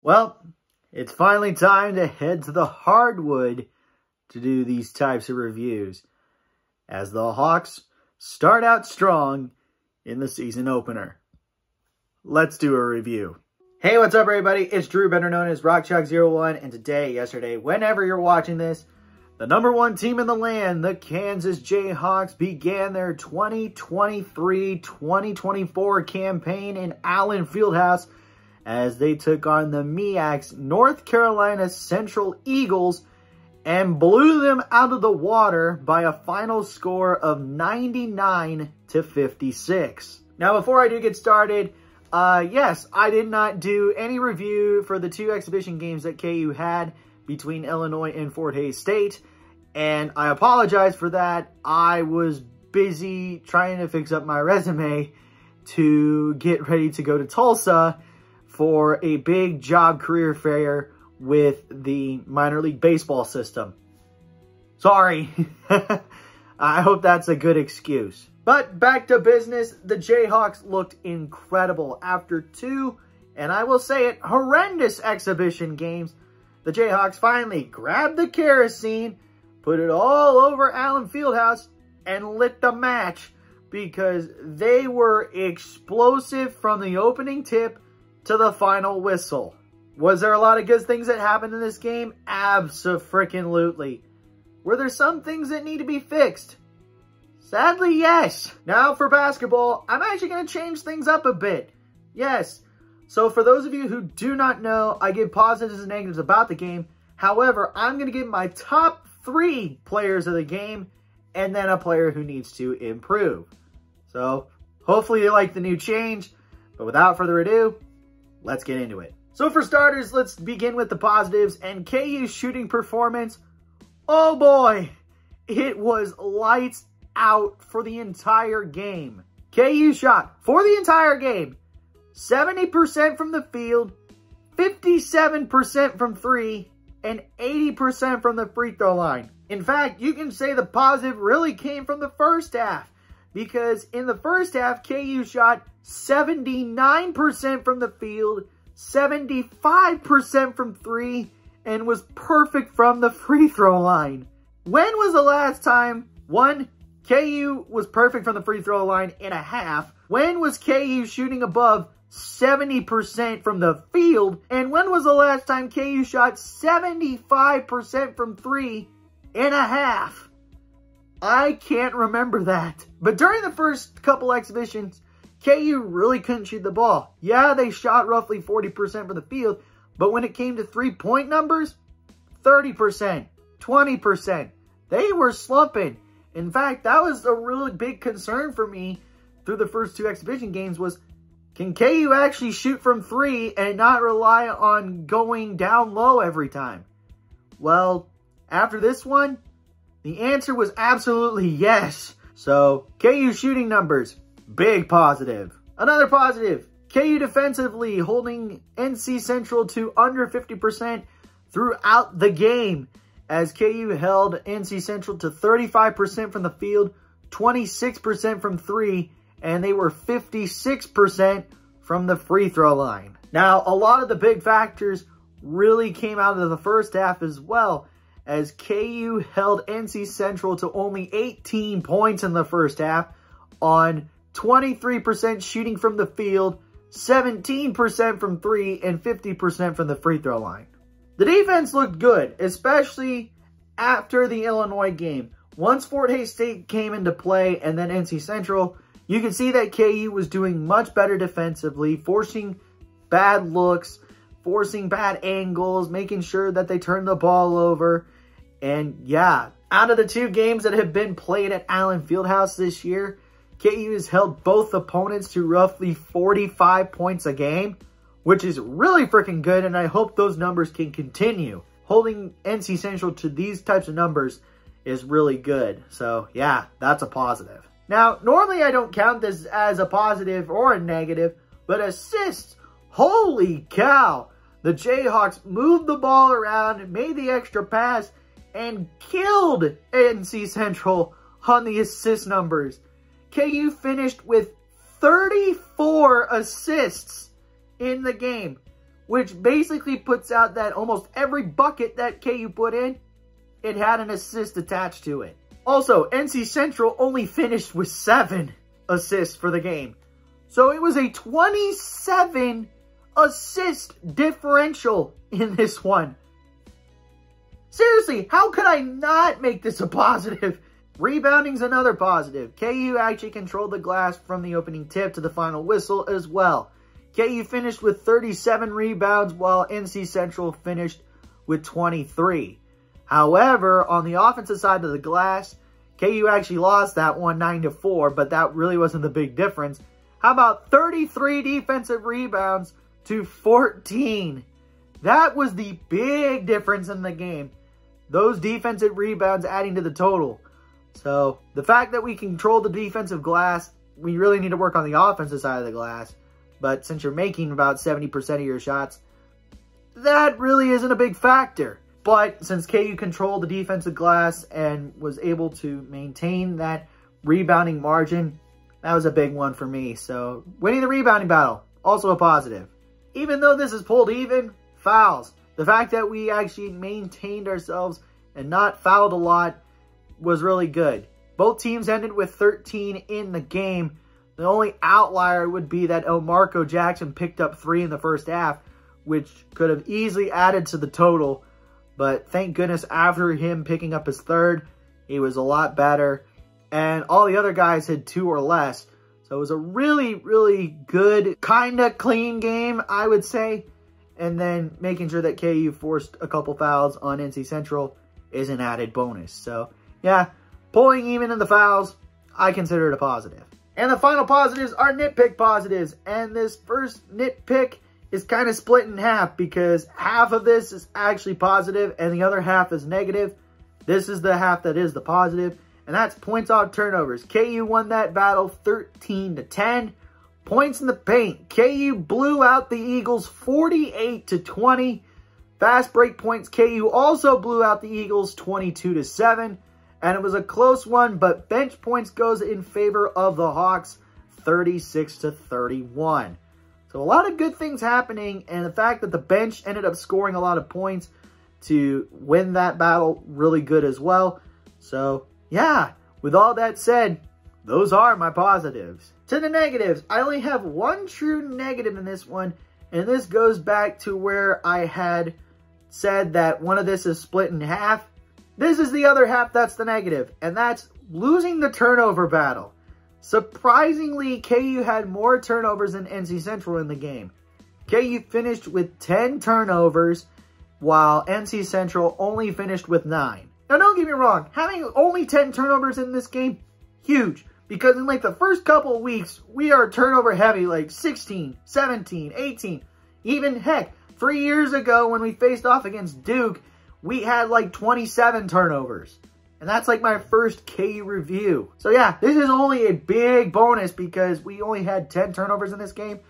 Well, it's finally time to head to the hardwood to do these types of reviews, as the Hawks start out strong in the season opener. Let's do a review. Hey, what's up everybody? It's Drew, better known as RockChalk01, and today, yesterday, whenever you're watching this, the #1 team in the land, the Kansas Jayhawks, began their 2023-2024 campaign in Allen Fieldhouse as they took on the MEAC's North Carolina Central Eagles and blew them out of the water by a final score of 99-56. Now, before I do get started, yes, I did not do any review for the two exhibition games that KU had between Illinois and Fort Hays State, and I apologize for that. I was busy trying to fix up my resume to get ready to go to Tulsa for a big job career fair with the minor league baseball system. Sorry. I hope that's a good excuse. But back to business, the Jayhawks looked incredible. After two, and I will say it, horrendous exhibition games, the Jayhawks finally grabbed the kerosene, put it all over Allen Fieldhouse, and lit the match because they were explosive from the opening tip to the final whistle. Was there a lot of good things that happened in this game? Abso-freaking-lutely. Were there some things that need to be fixed? Sadly, yes. Now for basketball, I'm actually going to change things up a bit. Yes. So for those of you who do not know, I give positives and negatives about the game. However, I'm going to give my top 3 players of the game and then a player who needs to improve. So hopefully you like the new change. But without further ado, let's get into it. So for starters, let's begin with the positives and KU's shooting performance. Oh boy, it was lights out for the entire game. KU shot for the entire game 70% from the field, 57% from 3, and 80% from the free throw line. In fact, you can say the positive really came from the first half, because in the first half, KU shot 79% from the field, 75% from 3, and was perfect from the free throw line. When was the last time, KU was perfect from the free throw line in a half? When was KU shooting above 70% from the field? And when was the last time KU shot 75% from 3 in a half? I can't remember that. But during the first couple exhibitions, KU really couldn't shoot the ball. Yeah, they shot roughly 40% from the field, but when it came to three-point numbers, 30%, 20%. They were slumping. In fact, that was a really big concern for me through the first 2 exhibition games was, can KU actually shoot from 3 and not rely on going down low every time? Well, after this one, the answer was absolutely yes. So, KU shooting numbers, big positive. Another positive, KU defensively holding NC Central to under 50% throughout the game, as KU held NC Central to 35% from the field, 26% from 3, and they were 56% from the free throw line. Now, a lot of the big factors really came out of the first half as well, as KU held NC Central to only 18 points in the first half on 23% shooting from the field, 17% from 3, and 50% from the free throw line. The defense looked good, especially after the Illinois game. Once Fort Hays State came into play and then NC Central, you can see that KU was doing much better defensively, forcing bad looks, forcing bad angles, making sure that they turned the ball over. And yeah, out of the 2 games that have been played at Allen Fieldhouse this year, KU has held both opponents to roughly 45 points a game, which is really freaking good, and I hope those numbers can continue. Holding NC Central to these types of numbers is really good. So yeah, that's a positive. Now, normally I don't count this as a positive or a negative, but assists, holy cow. The Jayhawks moved the ball around, made the extra pass, and killed NC Central on the assist numbers. KU finished with 34 assists in the game, which basically puts out that almost every bucket that KU put in, it had an assist attached to it. Also, NC Central only finished with 7 assists for the game. So it was a 27 assist differential in this one. Seriously, how could I not make this a positive? Rebounding's another positive. KU actually controlled the glass from the opening tip to the final whistle as well. KU finished with 37 rebounds while NC Central finished with 23. However, on the offensive side of the glass, KU actually lost that one 9-4, but that really wasn't the big difference. How about 33 defensive rebounds to 14? That was the big difference in the game. Those defensive rebounds adding to the total. So, the fact that we control the defensive glass, we really need to work on the offensive side of the glass. But since you're making about 70% of your shots, that really isn't a big factor. But since KU controlled the defensive glass and was able to maintain that rebounding margin, that was a big one for me. So, winning the rebounding battle, also a positive. Even though this is pulled even, fouls. The fact that we actually maintained ourselves and not fouled a lot was really good. Both teams ended with 13 in the game. The only outlier would be that Elmarko Jackson picked up 3 in the first half, which could have easily added to the total. But thank goodness after him picking up his 3rd, he was a lot better. And all the other guys had 2 or less. So it was a really, really good, kind of clean game, I would say. And then making sure that KU forced a couple fouls on NC Central is an added bonus. So, yeah, pulling even in the fouls, I consider it a positive. And the final positives are nitpick positives. And this first nitpick is kind of split in half because half of this is actually positive and the other half is negative. This is the half that is the positive, and that's points off turnovers. KU won that battle 13-10. Points in the paint. KU blew out the Eagles 48-20. Fast break points. KU also blew out the Eagles 22-7. And it was a close one, but bench points goes in favor of the Hawks 36-31. So a lot of good things happening, and the fact that the bench ended up scoring a lot of points to win that battle, really good as well. So, yeah, with all that said, those are my positives. To the negatives, I only have one true negative in this one, and this goes back to where I had said that one of this is split in half. This is the other half that's the negative, and that's losing the turnover battle. Surprisingly, KU had more turnovers than NC Central in the game. KU finished with 10 turnovers, while NC Central only finished with 9. Now, don't get me wrong, having only 10 turnovers in this game, huge. Because in like the first couple of weeks, we are turnover heavy, like 16, 17, 18. Even heck, 3 years ago when we faced off against Duke, we had like 27 turnovers. And that's like my first KU review. So yeah, this is only a big bonus because we only had 10 turnovers in this game,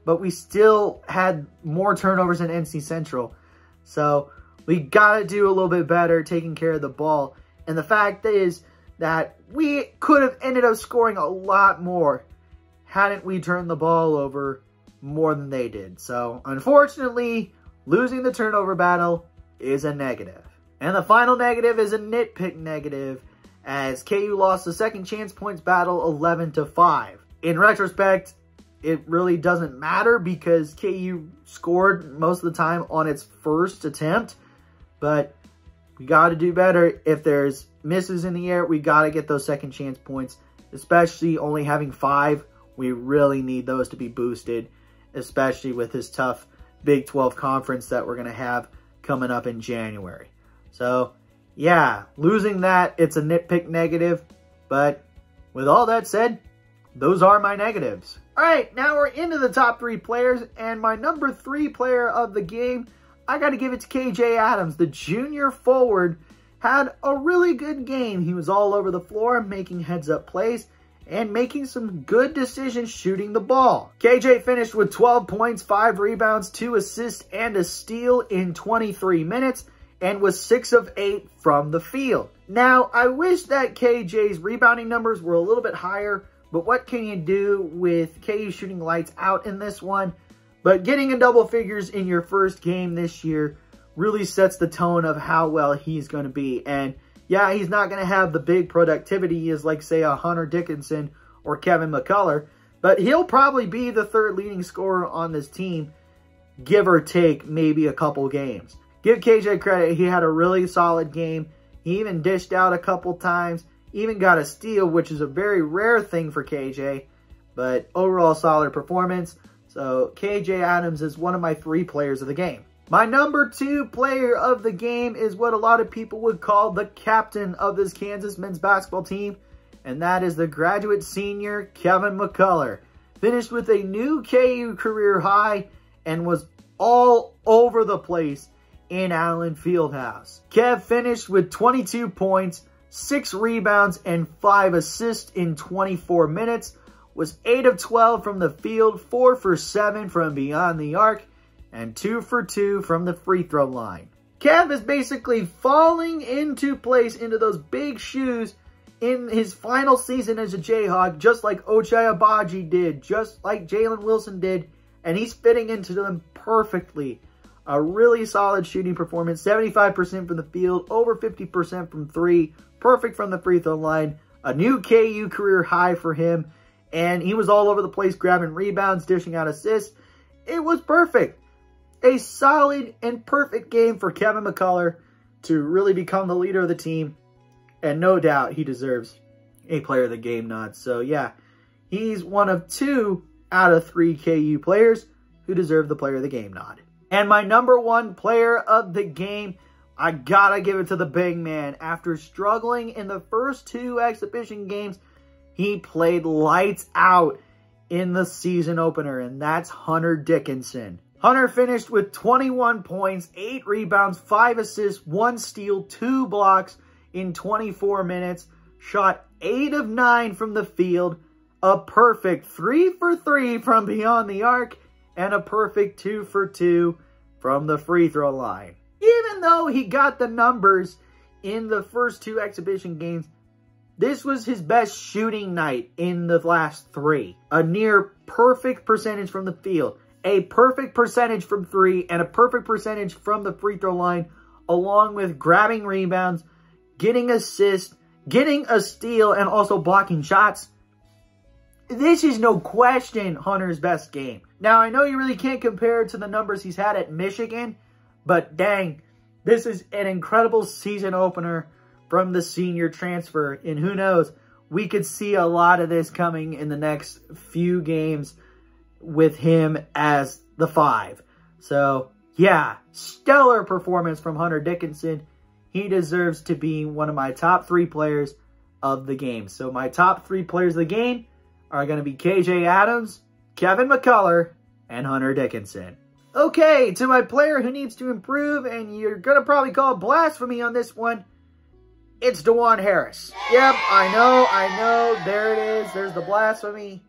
but we still had more turnovers than NC Central. So we got to do a little bit better taking care of the ball. And the fact is that we could have ended up scoring a lot more hadn't we turned the ball over more than they did. So unfortunately, losing the turnover battle is a negative. And the final negative is a nitpick negative, as KU lost the second chance points battle 11-5. In retrospect, it really doesn't matter because KU scored most of the time on its first attempt, but we got to do better. If there's misses in the air, we got to get those second chance points, especially only having 5. We really need those to be boosted, especially with this tough Big 12 conference that we're going to have coming up in January. So, yeah, losing that, it's a nitpick negative. But with all that said, those are my negatives. All right, now we're into the top 3 players. And my number 3 player of the game, I got to give it to KJ Adams. The junior forward had a really good game. He was all over the floor, making heads-up plays and making some good decisions shooting the ball. KJ finished with 12 points, 5 rebounds, 2 assists, and a steal in 23 minutes. And was 6 of 8 from the field. Now, I wish that KJ's rebounding numbers were a little bit higher, but what can you do with KU shooting lights out in this one? But getting in double figures in your first game this year really sets the tone of how well he's going to be. And yeah, he's not going to have the big productivity as like, say, a Hunter Dickinson or Kevin McCullough, but he'll probably be the third leading scorer on this team, give or take maybe a couple games. Give KJ credit, he had a really solid game. He even dished out a couple times, even got a steal, which is a very rare thing for KJ, but overall solid performance. So KJ Adams is one of my 3 players of the game. My number 2 player of the game is what a lot of people would call the captain of this Kansas men's basketball team, and that is the graduate senior Kevin McCullough. Finished with a new KU career high and was all over the place in Allen Fieldhouse. Kev finished with 22 points, 6 rebounds, and 5 assists in 24 minutes, was 8 of 12 from the field, 4 for 7 from beyond the arc, and 2 for 2 from the free throw line. Kev is basically falling into place into those big shoes in his final season as a Jayhawk, just like Ochai Agbaji did, just like Jalen Wilson did, and he's fitting into them perfectly. A really solid shooting performance, 75% from the field, over 50% from 3, perfect from the free throw line, a new KU career high for him, and he was all over the place grabbing rebounds, dishing out assists. It was perfect. A solid and perfect game for Kevin McCullough to really become the leader of the team, and no doubt he deserves a player of the game nod. So yeah, he's one of 2 out of 3 KU players who deserve the player of the game nod. And my number 1 player of the game, I gotta give it to the big man. After struggling in the first 2 exhibition games, he played lights out in the season opener, and that's Hunter Dickinson. Hunter finished with 21 points, 8 rebounds, 5 assists, 1 steal, 2 blocks in 24 minutes, shot 8 of 9 from the field, a perfect 3 for 3 from beyond the arc, and a perfect 2 for 2 from the free throw line. Even though he got the numbers in the first 2 exhibition games, this was his best shooting night in the last 3. A near perfect percentage from the field, a perfect percentage from 3, and a perfect percentage from the free throw line, along with grabbing rebounds, getting assists, getting a steal, and also blocking shots. This is no question Hunter's best game. Now, I know you really can't compare it to the numbers he's had at Michigan, but dang, this is an incredible season opener from the senior transfer. And who knows, we could see a lot of this coming in the next few games with him as the 5. So, yeah, stellar performance from Hunter Dickinson. He deserves to be one of my top 3 players of the game. So my top 3 players of the game are going to be KJ Adams, Kevin McCullough, and Hunter Dickinson. Okay, to my player who needs to improve, and you're going to probably call blasphemy on this one, it's Dajuan Harris. Yep, I know, there it is, there's the blasphemy,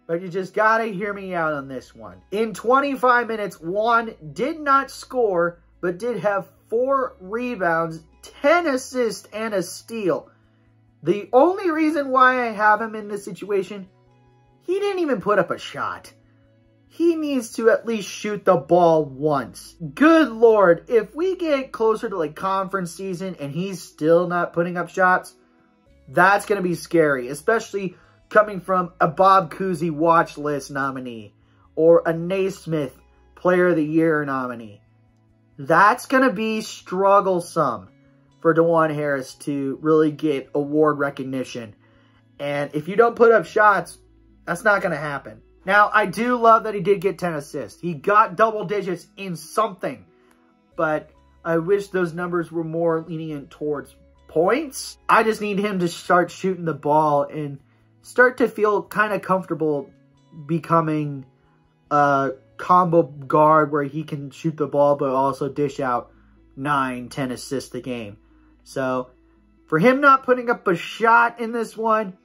but you just got to hear me out on this one. In 25 minutes, Juan did not score, but did have 4 rebounds, 10 assists, and a steal. The only reason why I have him in this situation, he didn't even put up a shot. He needs to at least shoot the ball once. Good Lord, if we get closer to like conference season and he's still not putting up shots, that's going to be scary, especially coming from a Bob Cousy watch list nominee or a Naismith Player of the Year nominee. That's going to be strugglesome for Dajuan Harris to really get award recognition. And if you don't put up shots, that's not going to happen. Now, I do love that he did get 10 assists. He got double digits in something. But I wish those numbers were more lenient towards points. I just need him to start shooting the ball and start to feel kind of comfortable becoming a combo guard where he can shoot the ball but also dish out 9, 10 assists a game. So, for him not putting up a shot in this one,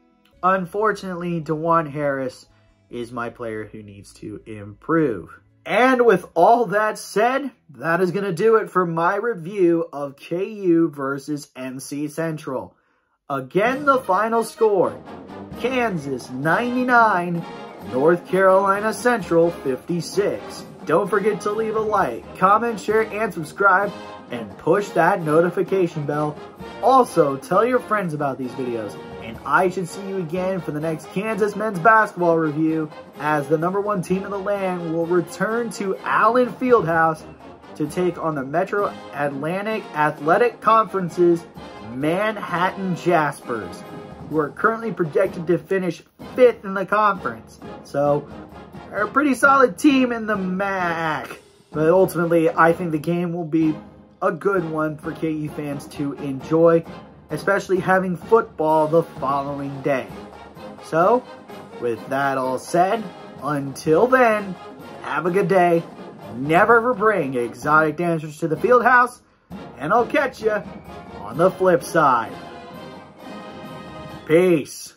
unfortunately, Dajuan Harris is my player who needs to improve. And with all that said, that is going to do it for my review of KU versus NC Central. Again, the final score, Kansas 99, North Carolina Central 56. don't forget to leave a like, comment, share, and subscribe, and push that notification bell. Also, tell your friends about these videos. And I should see you again for the next Kansas men's basketball review, as the #1 team in the land will return to Allen Fieldhouse to take on the Metro Atlantic Athletic Conference's Manhattan Jaspers, who are currently projected to finish 5th in the conference. So, they're a pretty solid team in the MAC. But ultimately, I think the game will be a good one for KU fans to enjoy, especially having football the following day. So, with that all said, until then, have a good day. Never ever bring exotic dancers to the field house, and I'll catch you on the flip side. Peace.